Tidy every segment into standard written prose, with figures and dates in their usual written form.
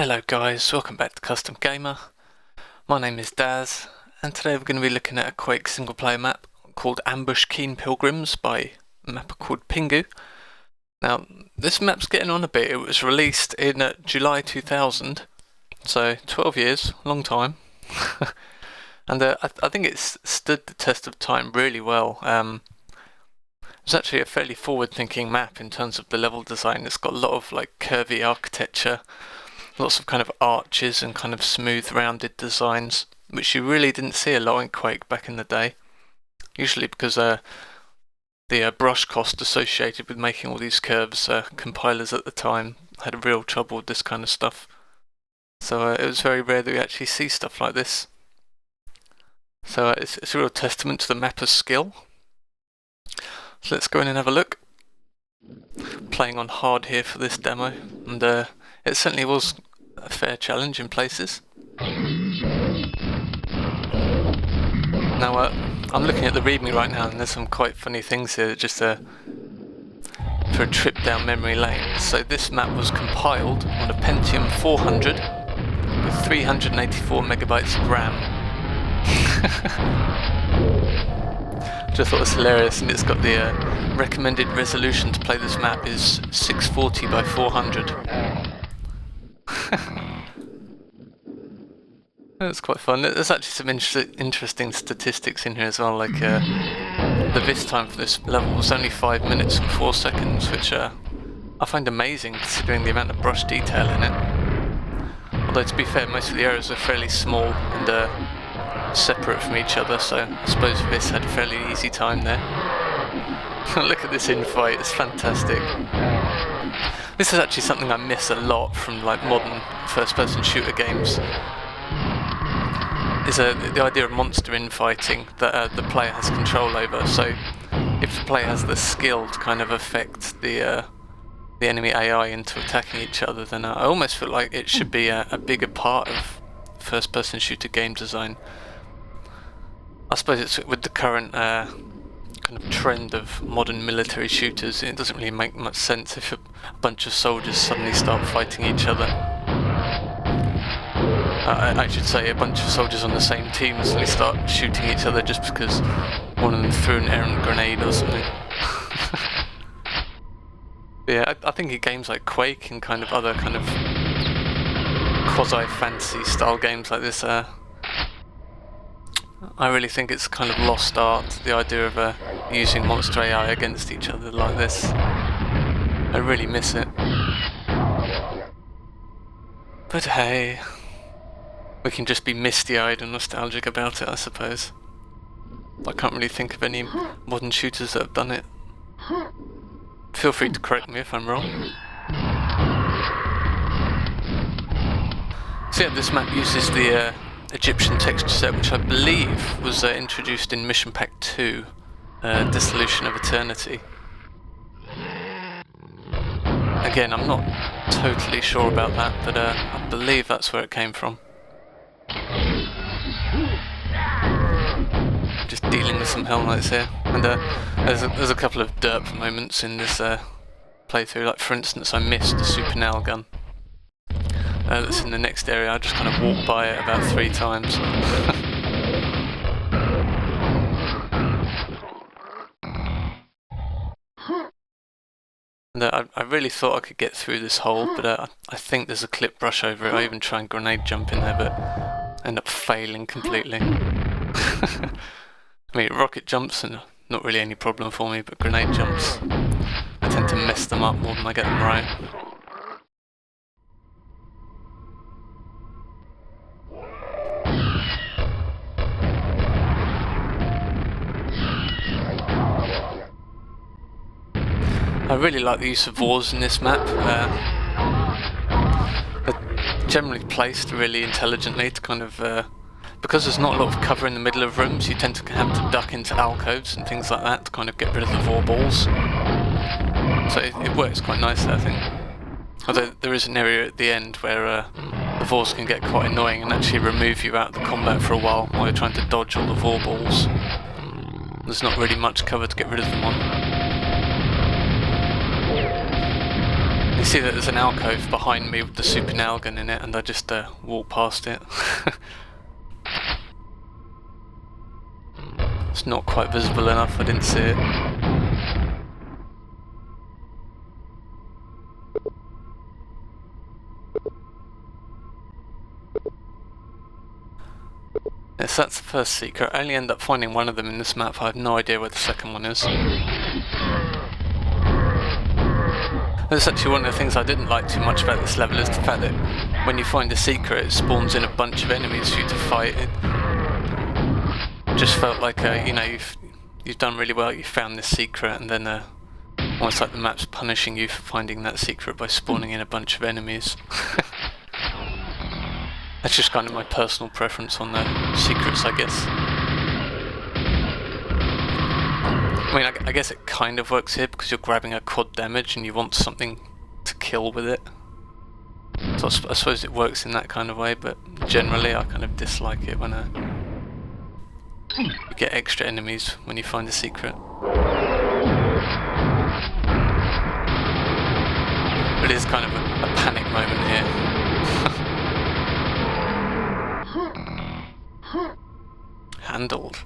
Hello guys, welcome back to Custom Gamer. My name is Daz, and today we're going to be looking at a Quake single player map called Ambush Keen Pilgrims by a mapper called Pingu. Now, this map's getting on a bit. It was released in July 2000, so 12 years, long time. And I think it's stood the test of time really well. It's actually a fairly forward-thinking map in terms of the level design. It's got a lot of like curvy architecture, lots of kind of arches and kind of smooth rounded designs, which you really didn't see a lot in Quake back in the day. Usually because the brush cost associated with making all these curves, compilers at the time had real trouble with this kind of stuff. So it was very rare that we actually see stuff like this. So it's a real testament to the mapper's skill. So let's go in and have a look. Playing on hard here for this demo, and it certainly was a fair challenge in places. Now I'm looking at the readme right now, and there's some quite funny things here just for a trip down memory lane. So this map was compiled on a Pentium 400 with 384 megabytes of RAM. Just thought it was hilarious, and it's got the recommended resolution to play this map is 640 by 400. That's quite fun. There's actually some interesting statistics in here as well, like the vis time for this level was only 5 minutes and 4 seconds, which I find amazing considering the amount of brush detail in it. Although to be fair, most of the areas are fairly small and separate from each other, so I suppose Vis had a fairly easy time there. Look at this infight, it's fantastic. This is actually something I miss a lot from like modern first-person shooter games. Is the idea of monster infighting that the player has control over. So if the player has the skill to kind of affect the enemy AI into attacking each other, then I almost feel like it should be a bigger part of first-person shooter game design. I suppose it's with the current kind of trend of modern military shooters, it doesn't really make much sense if a bunch of soldiers suddenly start fighting each other. I should say a bunch of soldiers on the same team suddenly start shooting each other just because one of them threw an errant grenade or something. Yeah, I think in games like Quake and kind of other kind of quasi-fantasy style games like this, I really think it's kind of lost art, the idea of using monster AI against each other like this. I really miss it. But hey, we can just be misty-eyed and nostalgic about it, I suppose. I can't really think of any modern shooters that have done it. Feel free to correct me if I'm wrong. So yeah, this map uses the Egyptian texture set, which I believe was introduced in Mission Pack 2, Dissolution of Eternity. Again, I'm not totally sure about that, but I believe that's where it came from. Just dealing with some helmets here, and there's a couple of derp moments in this playthrough. Like for instance, I missed the super nail gun. That's in the next area. I just kind of walked by it about 3 times. And I really thought I could get through this hole, but I think there's a clip brush over it. I even try and grenade jump in there, but end up failing completely. I mean, rocket jumps are not really any problem for me, but grenade jumps, I tend to mess them up more than I get them right. I really like the use of wars in this map. They're generally placed really intelligently to kind of, because there's not a lot of cover in the middle of rooms, you tend to have to duck into alcoves and things like that to kind of get rid of the vor balls. So it works quite nicely, I think. Although there is an area at the end where the vors can get quite annoying and actually remove you out of the combat for a while you're trying to dodge all the vor balls. There's not really much cover to get rid of them on. You see that there's an alcove behind me with the super nail gun in it, and I just walk past it. It's not quite visible enough, I didn't see it. Yes, that's the first secret. I only end up finding one of them in this map. I have no idea where the second one is. That's actually one of the things I didn't like too much about this level, is the fact that when you find a secret, it spawns in a bunch of enemies for you to fight. It just felt like, you know, you've done really well, you found this secret, and then almost like the map's punishing you for finding that secret by spawning in a bunch of enemies. That's just kind of my personal preference on the secrets, I guess. I mean, I guess it kind of works here because you're grabbing a quad damage and you want something to kill with it. So I suppose it works in that kind of way, but generally I kind of dislike it when you get extra enemies when you find a secret. But it is kind of a panic moment here. Handled.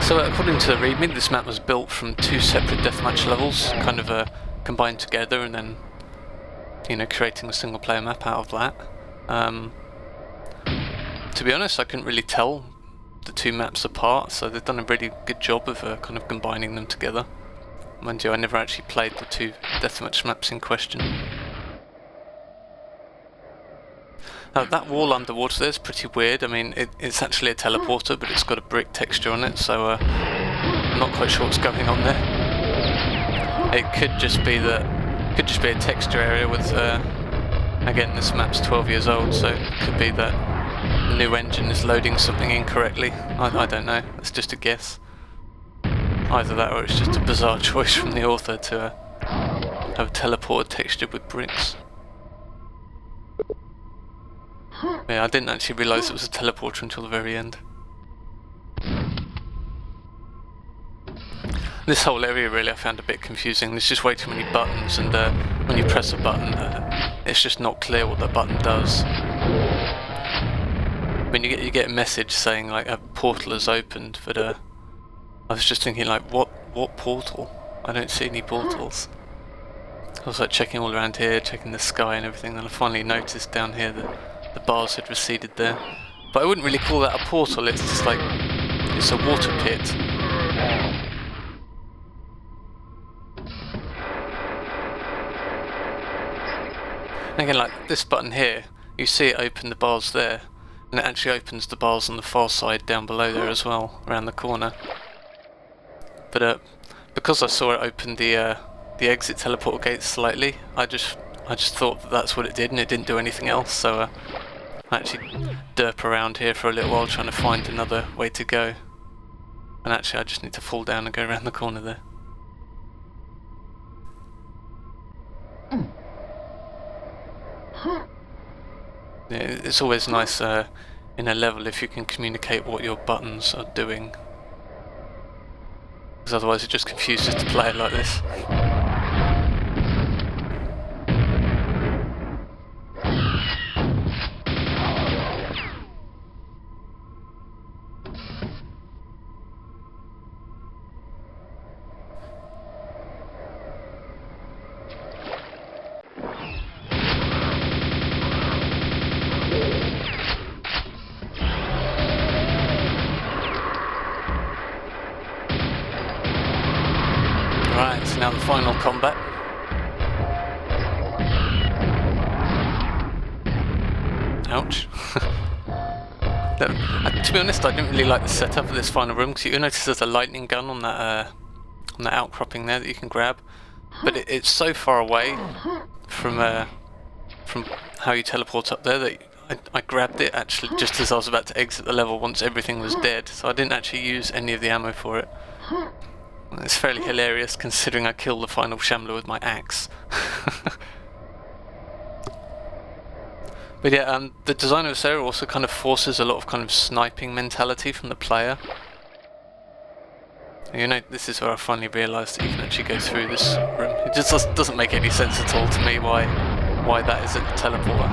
So according to the readme, this map was built from 2 separate deathmatch levels, kind of combined together, and then, you know, creating a single player map out of that. To be honest, I couldn't really tell the 2 maps apart, so they've done a really good job of kind of combining them together. Mind you, I never actually played the 2 deathmatch maps in question. Now, that wall underwater there is pretty weird. I mean, it's actually a teleporter, but it's got a brick texture on it, so I'm not quite sure what's going on there. It could just be a texture area with, again, this map's 12 years old, so it could be that the new engine is loading something incorrectly. I don't know, it's just a guess. Either that or it's just a bizarre choice from the author to have a teleporter textured with bricks. Yeah, I didn't actually realise it was a teleporter until the very end. This whole area really I found a bit confusing. There's just way too many buttons, and when you press a button, it's just not clear what the button does. I mean, you get a message saying like a portal has opened, but I was just thinking like, what portal? I don't see any portals. I was like checking all around here, checking the sky and everything, and I finally noticed down here that the bars had receded there. But I wouldn't really call that a portal, it's just like, it's a water pit. And again, like this button here, you see it open the bars there, and it actually opens the bars on the far side down below there as well, around the corner. But because I saw it open the exit teleporter gate slightly, I just thought that that's what it did, and it didn't do anything else, so I actually derp around here for a little while trying to find another way to go. And actually I just need to fall down and go around the corner there. Yeah, it's always nice in a level if you can communicate what your buttons are doing, because otherwise it just confuses the player like this. Right, so now the final combat. Ouch. To be honest, I didn't really like the setup of this final room, because you notice there's a lightning gun on that outcropping there that you can grab, but it's so far away from how you teleport up there that I grabbed it actually just as I was about to exit the level once everything was dead, so I didn't actually use any of the ammo for it. It's fairly hilarious considering I killed the final Shambler with my axe. But yeah, the design of this area also kind of forces a lot of kind of sniping mentality from the player. You know, this is where I finally realised that you can actually go through this room. It just doesn't make any sense at all to me why that is at the teleporter.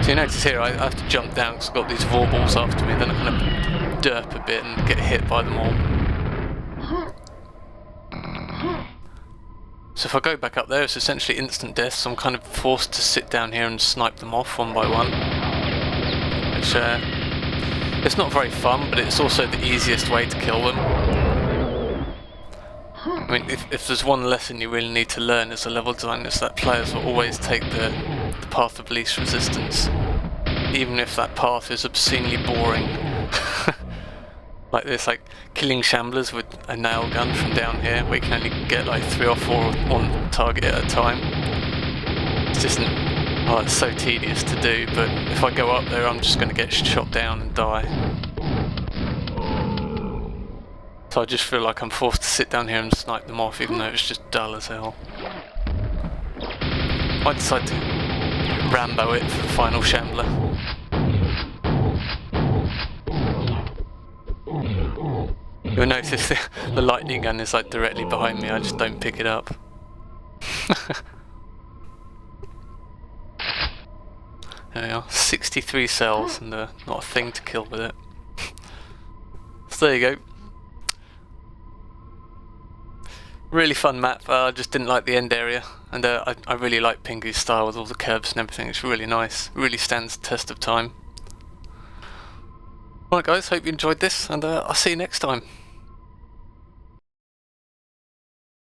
So you notice here I have to jump down because I've got these vorballs after me, then I kind of derp a bit and get hit by them all. So if I go back up there, it's essentially instant death, so I'm kind of forced to sit down here and snipe them off one by one. Which, it's not very fun, but it's also the easiest way to kill them. I mean, if there's one lesson you really need to learn as a level designer, it's that players will always take the path of least resistance. Even if that path is obscenely boring. Like this, like killing Shamblers with a nail gun from down here, where you can only get like 3 or 4 on target at a time. It's just, it's so tedious to do, but if I go up there I'm just going to get shot down and die. So I just feel like I'm forced to sit down here and snipe them off, even though it's just dull as hell. I decide to Rambo it for the final Shambler. You'll notice the lightning gun is like directly behind me, I just don't pick it up. There we are, 63 cells and not a thing to kill with it. So there you go. Really fun map, I just didn't like the end area, and I really like Pingu's style with all the curves and everything, it's really nice, really stands the test of time. Alright guys, hope you enjoyed this, and I'll see you next time.